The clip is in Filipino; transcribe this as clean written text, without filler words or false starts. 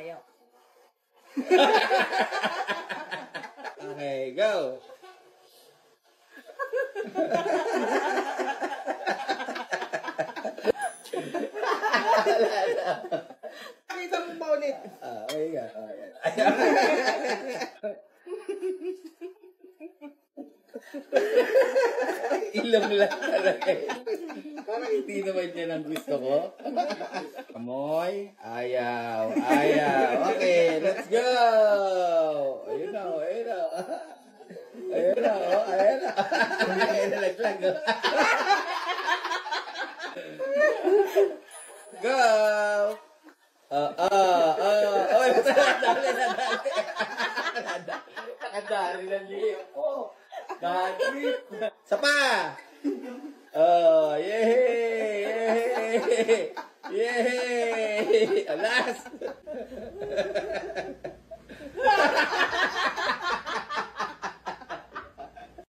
tayo. Okay, go! Pakita mo ba ulit? Okay ka. Ilong lang talaga. Parang hindi naman yan ang gusto ko. Amoy. Ayaw. Okay, let's go! Ayun na. Nalaglag. Go! Nakadari na liyo ko. Dadrip. Sapa! Yay! Alas!